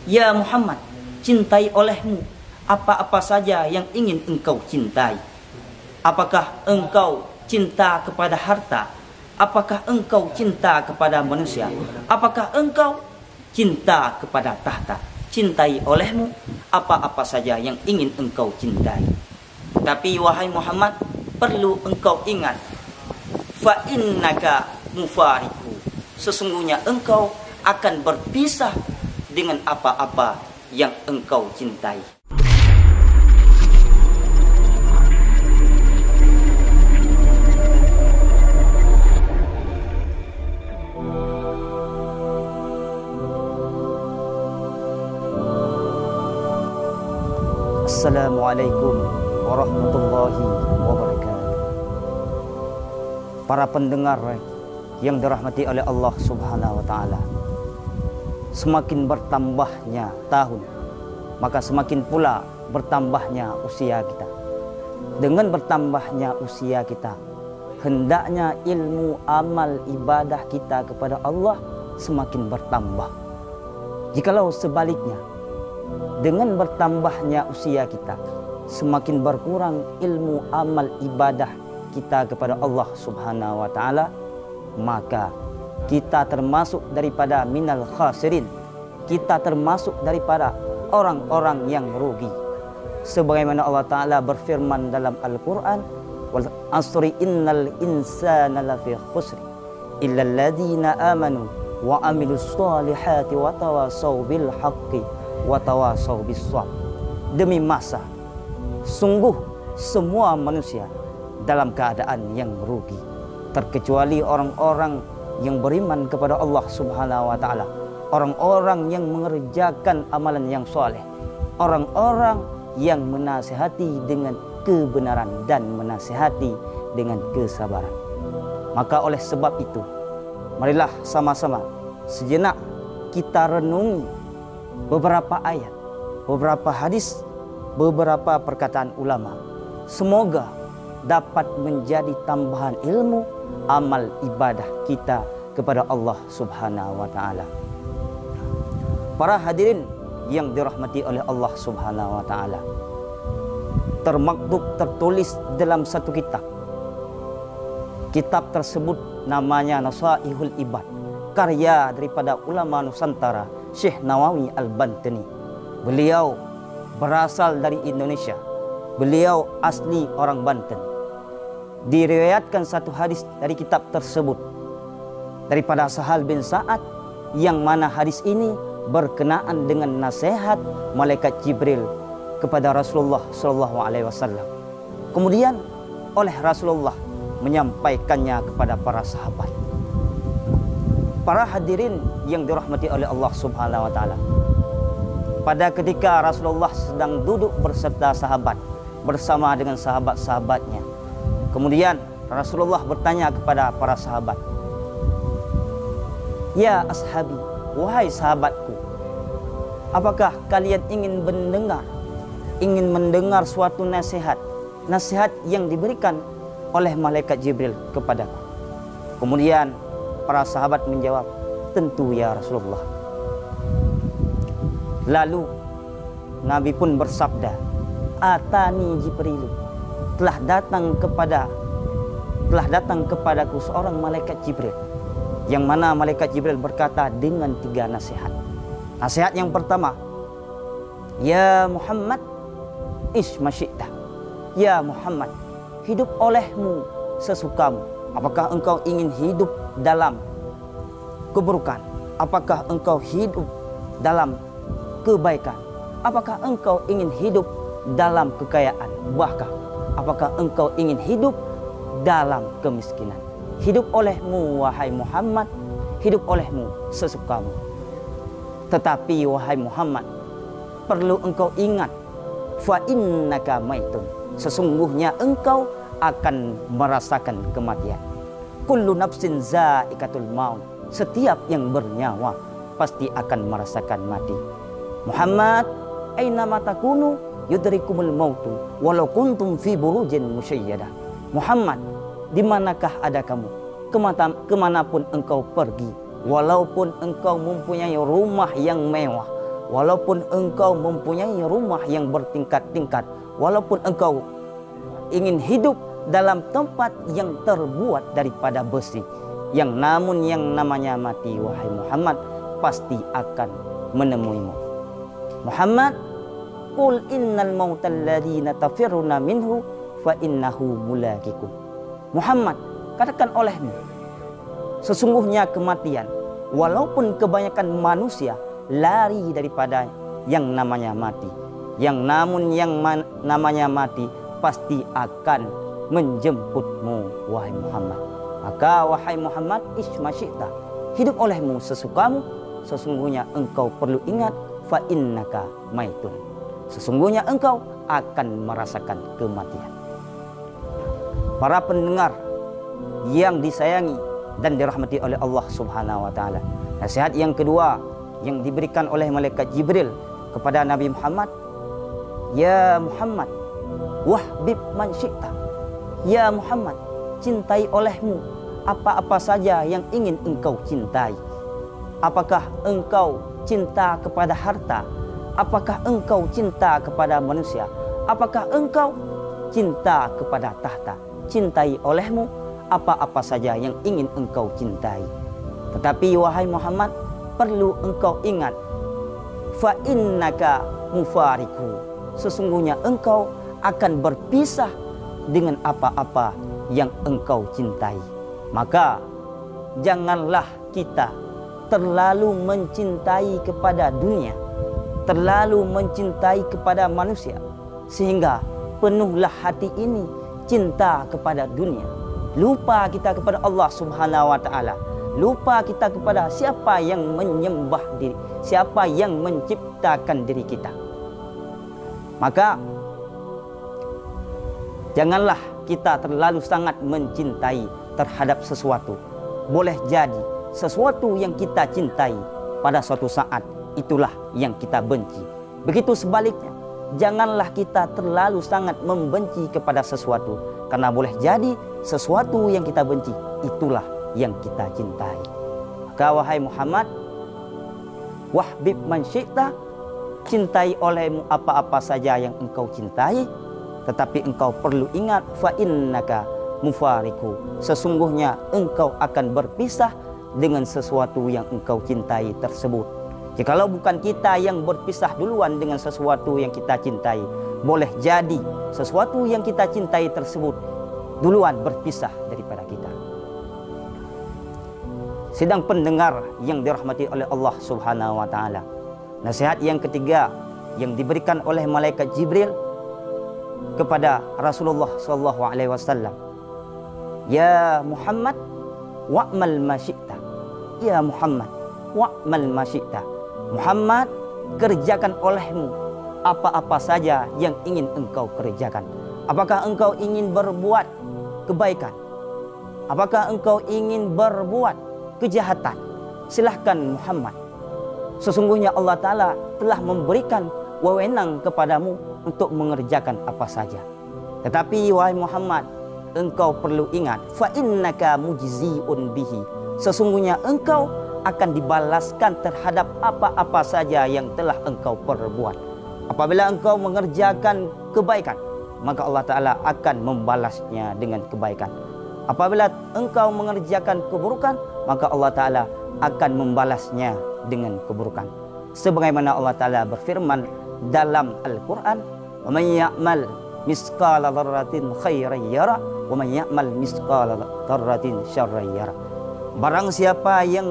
Ya Muhammad, cintai olehmu apa-apa saja yang ingin engkau cintai. Apakah engkau cinta kepada harta? Apakah engkau cinta kepada manusia? Apakah engkau cinta kepada tahta? Cintai olehmu apa-apa saja yang ingin engkau cintai. Tapi wahai Muhammad, perlu engkau ingat, fa innaka mufariqu, sesungguhnya engkau akan berpisah dengan apa-apa yang engkau cintai. Assalamualaikum warahmatullahi wabarakatuh. Para pendengar yang dirahmati oleh Allah Subhanahu wa taala, semakin bertambahnya tahun, maka semakin pula bertambahnya usia kita. Dengan bertambahnya usia kita, hendaknya ilmu amal ibadah kita kepada Allah semakin bertambah. Jikalau sebaliknya, dengan bertambahnya usia kita, semakin berkurang ilmu amal ibadah kita kepada Allah Subhanahu wa taala, maka kita termasuk daripada minal khasirin. Kita termasuk daripada orang-orang yang rugi. Sebagaimana Allah Ta'ala berfirman dalam Al-Quran, wal asri innal insana lafi khusri illa alladhina amanu wa amilus solihati wa tawasaw bil haqqi wa tawasaw bis sabr. Demi masa, sungguh semua manusia dalam keadaan yang rugi, terkecuali orang-orang yang beriman kepada Allah Subhanahu wa taala, orang-orang yang mengerjakan amalan yang soleh, orang-orang yang menasihati dengan kebenaran dan menasihati dengan kesabaran. Maka oleh sebab itu, marilah sama-sama sejenak kita renungi beberapa ayat, beberapa hadis, beberapa perkataan ulama. Semoga dapat menjadi tambahan ilmu amal ibadah kita kepada Allah Subhanahu wa taala. Para hadirin yang dirahmati oleh Allah Subhanahu wa taala, termaktub tertulis dalam satu kitab. Kitab tersebut namanya Nasaihul Ibad, karya daripada ulama Nusantara Syekh Nawawi Al-Bantani. Beliau berasal dari Indonesia. Beliau asli orang Banten. Diriwayatkan satu hadis dari kitab tersebut daripada Sahal bin Sa'ad, yang mana hadis ini berkenaan dengan nasihat malaikat Jibril kepada Rasulullah SAW. Kemudian oleh Rasulullah menyampaikannya kepada para sahabat. Para hadirin yang dirahmati oleh Allah Subhanahu wa taala, pada ketika Rasulullah sedang duduk berserta sahabat, bersama dengan sahabat-sahabatnya, kemudian Rasulullah bertanya kepada para sahabat, "Ya ashabi, wahai sahabatku, apakah kalian ingin mendengar suatu nasihat yang diberikan oleh malaikat Jibril kepadaku?" Kemudian para sahabat menjawab, "Tentu ya Rasulullah." Lalu Nabi pun bersabda, "Atani Jibril, telah datang kepadaku seorang malaikat Jibril." Yang mana malaikat Jibril berkata dengan 3 nasihat. Nasihat yang pertama, "Ya Muhammad, ish masyi'ta." Ya Muhammad, hidup olehmu sesukamu. Apakah engkau ingin hidup dalam keburukan? Apakah engkau hidup dalam kebaikan? Apakah engkau ingin hidup dalam kekayaan? Bahkan, apakah engkau ingin hidup dalam kemiskinan? Hidup olehmu wahai Muhammad, hidup olehmu sesukamu. Tetapi wahai Muhammad, perlu engkau ingat, fa innaka maitun, sesungguhnya engkau akan merasakan kematian. Kullu nafsin za'iqatul maut, setiap yang bernyawa pasti akan merasakan mati. Muhammad, aina ma takunu yudrikumul mautu walau kuntum fi burujin musyayyadah. Muhammad, di manakah ada kamu? Kemanapun engkau pergi, walaupun engkau mempunyai rumah yang mewah, walaupun engkau mempunyai rumah yang bertingkat-tingkat, walaupun engkau ingin hidup dalam tempat yang terbuat daripada besi, yang namun yang namanya mati, wahai Muhammad, pasti akan menemuimu. Muhammad, qul innal mautal ladzina tafirruna minhu fa innahu mulaqikum. Muhammad, katakan olehmu, sesungguhnya kematian, walaupun kebanyakan manusia lari daripada yang namanya mati, yang namun yang namanya mati pasti akan menjemputmu, wahai Muhammad. Maka wahai Muhammad, ismasyita, hidup olehmu sesukamu, sesungguhnya engkau perlu ingat, fa innaka maitun, sesungguhnya engkau akan merasakan kematian. Para pendengar yang disayangi dan dirahmati oleh Allah Subhanahu wa taala, nasihat yang kedua yang diberikan oleh malaikat Jibril kepada Nabi Muhammad, ya Muhammad, wahbib man syi'ta. Ya Muhammad, cintai olehmu apa-apa saja yang ingin engkau cintai. Apakah engkau cinta kepada harta? Apakah engkau cinta kepada manusia? Apakah engkau cinta kepada tahta? Cintai olehmu apa-apa saja yang ingin engkau cintai. Tetapi wahai Muhammad, perlu engkau ingat, fa innaka mufariku, sesungguhnya engkau akan berpisah dengan apa-apa yang engkau cintai. Maka janganlah kita terlalu mencintai kepada dunia, terlalu mencintai kepada manusia, sehingga penuhlah hati ini cinta kepada dunia. Lupa kita kepada Allah Subhanahu wa taala. Lupa kita kepada siapa yang menyembah diri, siapa yang menciptakan diri kita. Maka janganlah kita terlalu sangat mencintai terhadap sesuatu. Boleh jadi sesuatu yang kita cintai pada suatu saat itulah yang kita benci. Begitu sebaliknya, janganlah kita terlalu sangat membenci kepada sesuatu, karena boleh jadi sesuatu yang kita benci itulah yang kita cintai. Maka wahai Muhammad, wahbib man syi'ta, cintai olehmu apa-apa saja yang engkau cintai, tetapi engkau perlu ingat, fa innaka mufariku, sesungguhnya engkau akan berpisah dengan sesuatu yang engkau cintai tersebut. Jikalau bukan kita yang berpisah duluan dengan sesuatu yang kita cintai, boleh jadi sesuatu yang kita cintai tersebut duluan berpisah daripada kita. Sedang pendengar yang dirahmati oleh Allah Subhanahu wa taala, nasihat yang ketiga yang diberikan oleh malaikat Jibril kepada Rasulullah sallallahu alaihi wasallam, ya Muhammad, wa'mal ma syi'ta. Ya Muhammad, wa'mal ma syi'ta. Muhammad, kerjakan olehmu apa-apa saja yang ingin engkau kerjakan. Apakah engkau ingin berbuat kebaikan? Apakah engkau ingin berbuat kejahatan? Silahkan Muhammad. Sesungguhnya Allah Ta'ala telah memberikan wewenang kepadamu untuk mengerjakan apa saja. Tetapi wahai Muhammad, engkau perlu ingat, fa innaka mujzi'un bihi, sesungguhnya engkau akan dibalaskan terhadap apa-apa saja yang telah engkau perbuat. Apabila engkau mengerjakan kebaikan, maka Allah Ta'ala akan membalasnya dengan kebaikan. Apabila engkau mengerjakan keburukan, maka Allah Ta'ala akan membalasnya dengan keburukan. Sebagaimana Allah Ta'ala berfirman dalam Al-Quran, wa man ya'mal misqala dzarratin khairan yara wa man ya'mal misqala dzarratin syarran yara. Barang siapa yang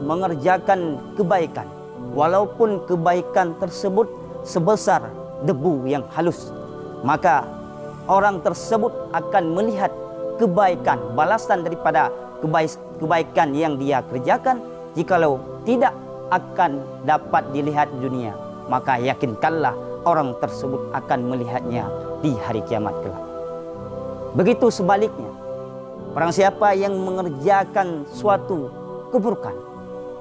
mengerjakan kebaikan, walaupun kebaikan tersebut sebesar debu yang halus, maka orang tersebut akan melihat kebaikan, balasan daripada kebaikan yang dia kerjakan. Jikalau tidak akan dapat dilihat di dunia, maka yakinkanlah orang tersebut akan melihatnya di hari kiamat kelak. Begitu sebaliknya, barang siapa yang mengerjakan suatu keburukan,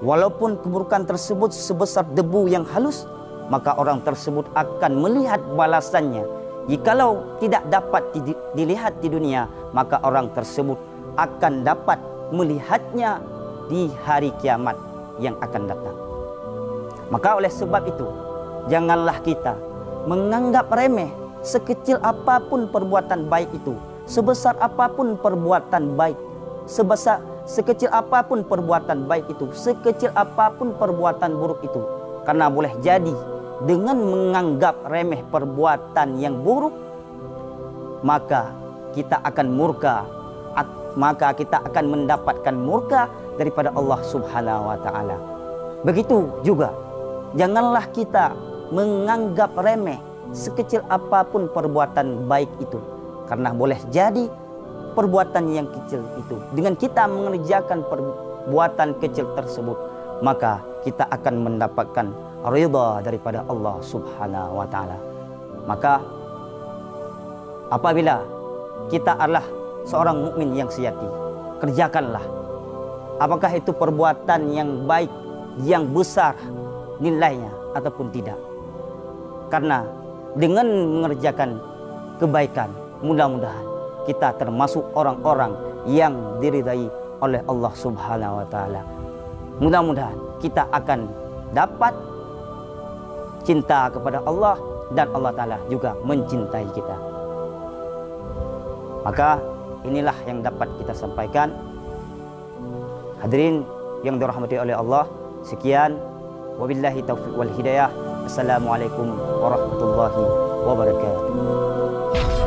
walaupun keburukan tersebut sebesar debu yang halus, maka orang tersebut akan melihat balasannya. Jikalau tidak dapat dilihat di dunia, maka orang tersebut akan dapat melihatnya di hari kiamat yang akan datang. Maka oleh sebab itu, janganlah kita menganggap remeh sekecil apapun perbuatan baik itu, sebesar apapun perbuatan baik, sekecil apapun perbuatan baik itu, sekecil apapun perbuatan buruk itu. Karena boleh jadi dengan menganggap remeh perbuatan yang buruk, maka kita akan murka, maka kita akan mendapatkan murka daripada Allah Subhanahu wa taala. Begitu juga, janganlah kita menganggap remeh sekecil apapun perbuatan baik itu. Karena boleh jadi perbuatan yang kecil itu, dengan kita mengerjakan perbuatan kecil tersebut, maka kita akan mendapatkan ridha daripada Allah Subhanahu wa taala. Maka apabila kita adalah seorang mukmin yang sejati, kerjakanlah. Apakah itu perbuatan yang baik, yang besar nilainya ataupun tidak. Karena dengan mengerjakan kebaikan, mudah-mudahan kita termasuk orang-orang yang diridai oleh Allah Subhanahu wa taala. Mudah-mudahan kita akan dapat cinta kepada Allah dan Allah taala juga mencintai kita. Maka inilah yang dapat kita sampaikan. Hadirin yang dirahmati oleh Allah, sekian, wabillahi taufiq wal hidayah. Assalamualaikum warahmatullahi wabarakatuh.